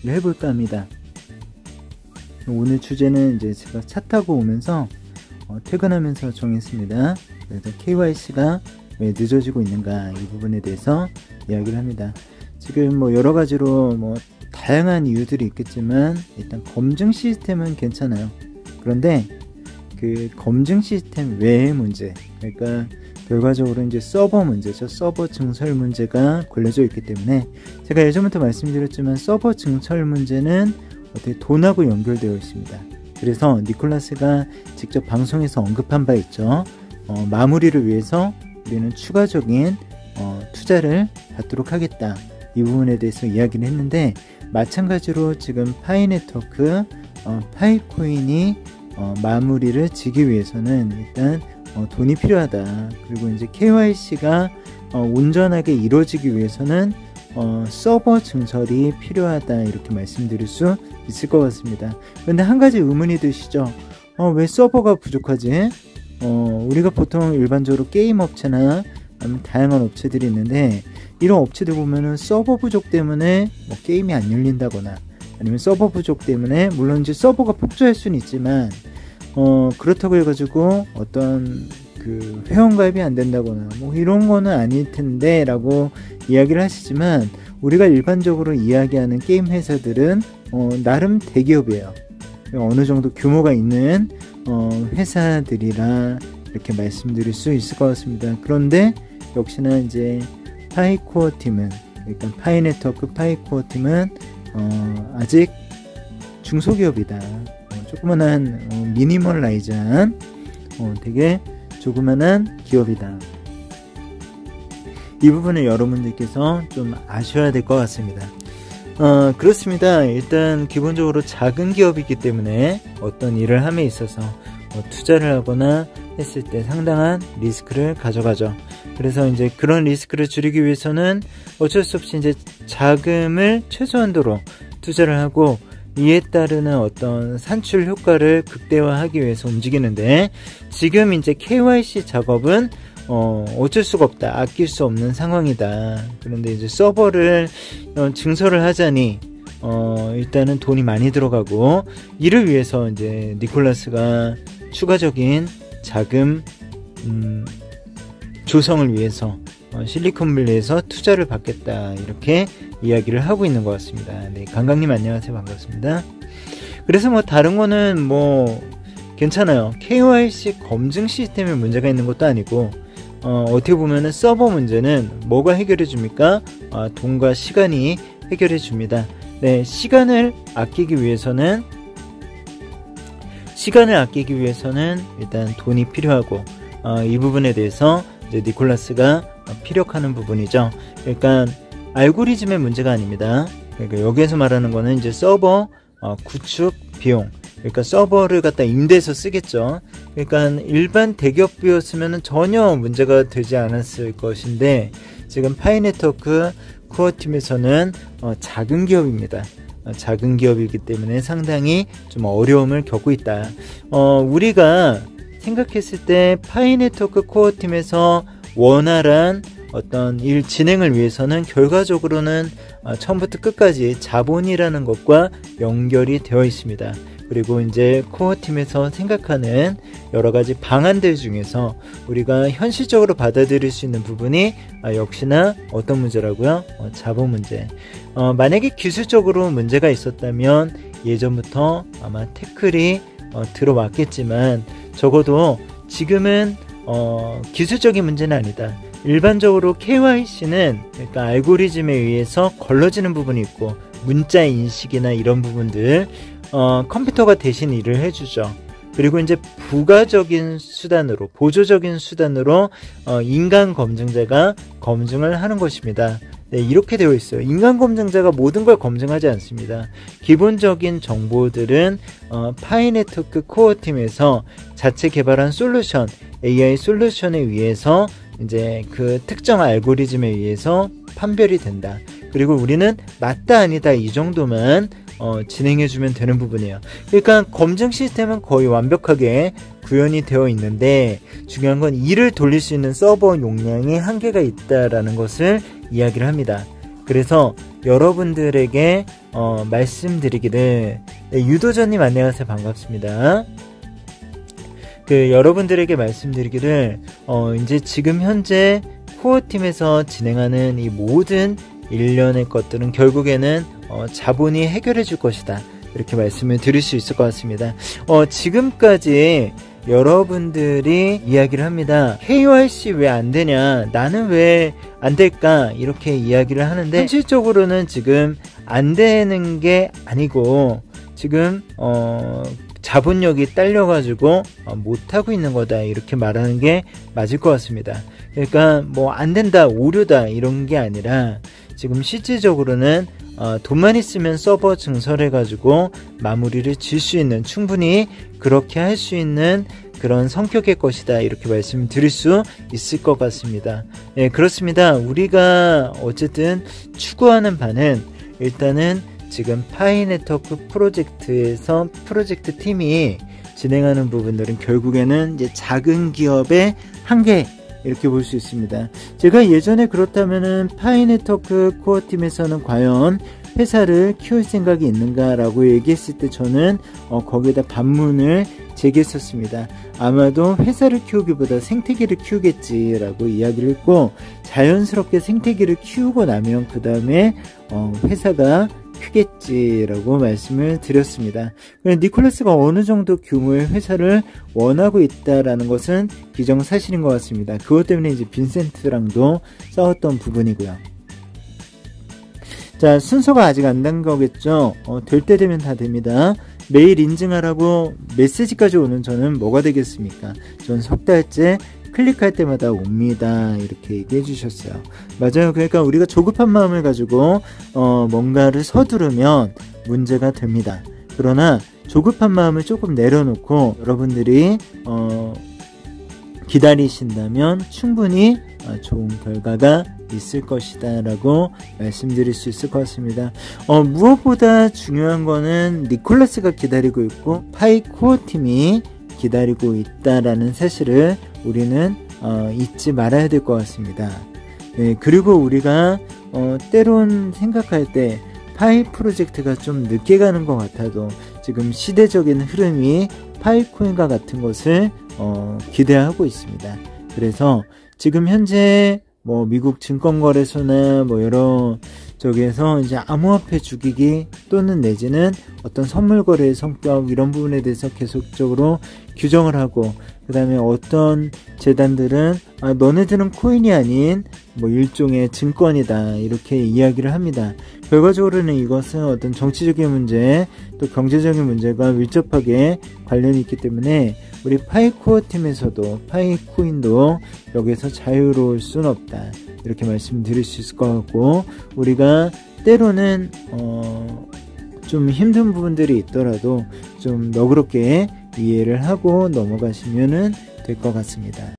해볼까 합니다. 오늘 주제는 이제 제가 차 타고 오면서 퇴근하면서 정했습니다. 그래서 KYC가 왜 늦어지고 있는가, 이 부분에 대해서 이야기를 합니다. 지금 뭐 여러 가지로 뭐 다양한 이유들이 있겠지만 일단 검증 시스템은 괜찮아요. 그런데 그 검증 시스템 외의 문제, 그러니까 결과적으로 이제 서버 문제죠. 서버 증설 문제가 걸려져 있기 때문에, 제가 예전부터 말씀드렸지만 서버 증설 문제는 어떻게 돈하고 연결되어 있습니다. 그래서 니콜라스가 직접 방송에서 언급한 바 있죠. 마무리를 위해서 우리는 추가적인 투자를 받도록 하겠다, 이 부분에 대해서 이야기를 했는데, 마찬가지로 지금 파이네트워크, 파이코인이 마무리를 지기 위해서는 일단 돈이 필요하다. 그리고 이제 KYC가 온전하게 이루어지기 위해서는 서버 증설이 필요하다, 이렇게 말씀드릴 수 있을 것 같습니다. 그런데 한 가지 의문이 드시죠? 왜 서버가 부족하지? 우리가 보통 일반적으로 게임 업체나 아니면 다양한 업체들이 있는데, 이런 업체들 보면은 서버 부족 때문에 뭐 게임이 안 열린다거나, 아니면 서버 부족 때문에, 물론 이제 서버가 폭주할 수는 있지만 그렇다고 해가지고 어떤 그 회원가입이 안 된다거나 뭐 이런 거는 아닐 텐데 라고 이야기를 하시지만, 우리가 일반적으로 이야기하는 게임 회사들은 나름 대기업이에요. 어느 정도 규모가 있는 회사들이라 이렇게 말씀드릴 수 있을 것 같습니다. 그런데 역시나 이제 파이코어 팀은, 그러니까 파이네트워크 파이코어 팀은 아직 중소기업이다. 조그만한 미니멀라이즈한 되게 조그만한 기업이다. 이 부분을 여러분들께서 좀 아셔야 될 것 같습니다. 그렇습니다. 일단 기본적으로 작은 기업이기 때문에 어떤 일을 함에 있어서 투자를 하거나 했을 때 상당한 리스크를 가져가죠. 그래서 이제 그런 리스크를 줄이기 위해서는 어쩔 수 없이 이제 자금을 최소한도로 투자를 하고, 이에 따르는 어떤 산출 효과를 극대화하기 위해서 움직이는데, 지금 이제 KYC 작업은 어쩔 수가 없다, 아낄 수 없는 상황이다. 그런데 이제 서버를 증설을 하자니 일단은 돈이 많이 들어가고, 이를 위해서 이제 니콜라스가 추가적인 자금 조성을 위해서 실리콘밸리에서 투자를 받겠다, 이렇게 이야기를 하고 있는 것 같습니다. 네, 강강님 안녕하세요, 반갑습니다. 그래서 뭐 다른 거는 뭐 괜찮아요. KYC 검증 시스템에 문제가 있는 것도 아니고, 어떻게 보면은 서버 문제는 뭐가 해결해 줍니까? 돈과 시간이 해결해 줍니다. 네, 시간을 아끼기 위해서는 일단 돈이 필요하고, 이 부분에 대해서 이제 니콜라스가 피력하는 부분이죠. 그러니까 알고리즘의 문제가 아닙니다. 그러니까 여기에서 말하는 거는 이제 서버 구축 비용, 그러니까 서버를 갖다 임대해서 쓰겠죠. 그러니까 일반 대기업이었으면 전혀 문제가 되지 않았을 것인데, 지금 파이네트워크 코어팀에서는 작은 기업입니다. 작은 기업이기 때문에 상당히 좀 어려움을 겪고 있다. 우리가 생각했을 때 파이네트워크 코어팀에서 원활한 어떤 일 진행을 위해서는 결과적으로는 처음부터 끝까지 자본이라는 것과 연결이 되어 있습니다. 그리고 이제 코어팀에서 생각하는 여러 가지 방안들 중에서 우리가 현실적으로 받아들일 수 있는 부분이 역시나 어떤 문제라고요? 자본 문제. 만약에 기술적으로 문제가 있었다면 예전부터 아마 태클이 들어왔겠지만, 적어도 지금은 기술적인 문제는 아니다. 일반적으로 KYC는 그러니까 알고리즘에 의해서 걸러지는 부분이 있고, 문자 인식이나 이런 부분들 컴퓨터가 대신 일을 해주죠. 그리고 이제 부가적인 수단으로, 보조적인 수단으로 인간 검증자가 검증을 하는 것입니다. 네, 이렇게 되어 있어요. 인간 검증자가 모든 걸 검증하지 않습니다. 기본적인 정보들은 파이네트워크 코어팀에서 자체 개발한 솔루션, AI 솔루션에 의해서 이제 그 특정 알고리즘에 의해서 판별이 된다. 그리고 우리는 맞다 아니다 이 정도만 진행해주면 되는 부분이에요. 그러니까 검증 시스템은 거의 완벽하게 구현이 되어 있는데, 중요한 건 일을 돌릴 수 있는 서버 용량이 한계가 있다라는 것을 이야기를 합니다. 그래서 여러분들에게 말씀드리기를, 네, 유도전님 안녕하세요. 반갑습니다. 여러분들에게 말씀드리기를, 이제 지금 현재 코어팀에서 진행하는 이 모든 일련의 것들은 결국에는 자본이 해결해 줄 것이다, 이렇게 말씀을 드릴 수 있을 것 같습니다. 지금까지 여러분들이 이야기를 합니다. KYC 왜 안 되냐, 나는 왜 안 될까, 이렇게 이야기를 하는데, 현실적으로는 지금 안 되는 게 아니고 지금 자본력이 딸려가지고 못하고 있는 거다, 이렇게 말하는 게 맞을 것 같습니다. 그러니까 뭐 안 된다, 오류다, 이런 게 아니라 지금 실질적으로는 돈만 있으면 서버 증설해가지고 마무리를 질 수 있는, 충분히 그렇게 할 수 있는 그런 성격의 것이다, 이렇게 말씀드릴 수 있을 것 같습니다. 네, 그렇습니다. 우리가 어쨌든 추구하는 바는, 일단은 지금 파이네트워크 프로젝트에서 프로젝트 팀이 진행하는 부분들은 결국에는 이제 작은 기업의 한계, 이렇게 볼 수 있습니다. 제가 예전에 그렇다면은 파이네트워크 코어팀에서는 과연 회사를 키울 생각이 있는가 라고 얘기했을 때 저는 거기에다 반문을 제기했었습니다. 아마도 회사를 키우기보다 생태계를 키우겠지라고 이야기를 했고, 자연스럽게 생태계를 키우고 나면 그 다음에 회사가 크겠지라고 말씀을 드렸습니다. 니콜라스가 어느 정도 규모의 회사를 원하고 있다라는 것은 기정사실인 것 같습니다. 그것 때문에 이제 빈센트랑도 싸웠던 부분이고요. 자, 순서가 아직 안 된 거겠죠? 될 때 되면 다 됩니다. 매일 인증하라고 메시지까지 오는 저는 뭐가 되겠습니까? 전 석 달째 클릭할 때마다 옵니다, 이렇게 얘기해 주셨어요. 맞아요. 그러니까 우리가 조급한 마음을 가지고 뭔가를 서두르면 문제가 됩니다. 그러나 조급한 마음을 조금 내려놓고 여러분들이 기다리신다면 충분히 좋은 결과가 있을 것이다 라고 말씀드릴 수 있을 것 같습니다. 무엇보다 중요한 거는 니콜라스가 기다리고 있고 파이코어 팀이 기다리고 있다라는 사실을 우리는 잊지 말아야 될 것 같습니다. 네, 그리고 우리가 때론 생각할 때 파이 프로젝트가 좀 늦게 가는 것 같아도 지금 시대적인 흐름이 파이코인과 같은 것을 기대하고 있습니다. 그래서 지금 현재 뭐 미국 증권거래소나 뭐 여러 쪽에서 이제 암호화폐 주기기 또는 내지는 어떤 선물 거래의 성격, 이런 부분에 대해서 계속적으로 규정을 하고, 그 다음에 어떤 재단들은 너네들은 코인이 아닌 뭐 일종의 증권이다, 이렇게 이야기를 합니다. 결과적으로는 이것은 어떤 정치적인 문제 또 경제적인 문제가 밀접하게 관련이 있기 때문에 우리 파이코어 팀에서도 파이코인도 여기서 자유로울 수는 없다, 이렇게 말씀드릴 수 있을 것 같고, 우리가 때로는 좀 힘든 부분들이 있더라도 좀 너그럽게 이해를 하고 넘어가시면 될 것 같습니다.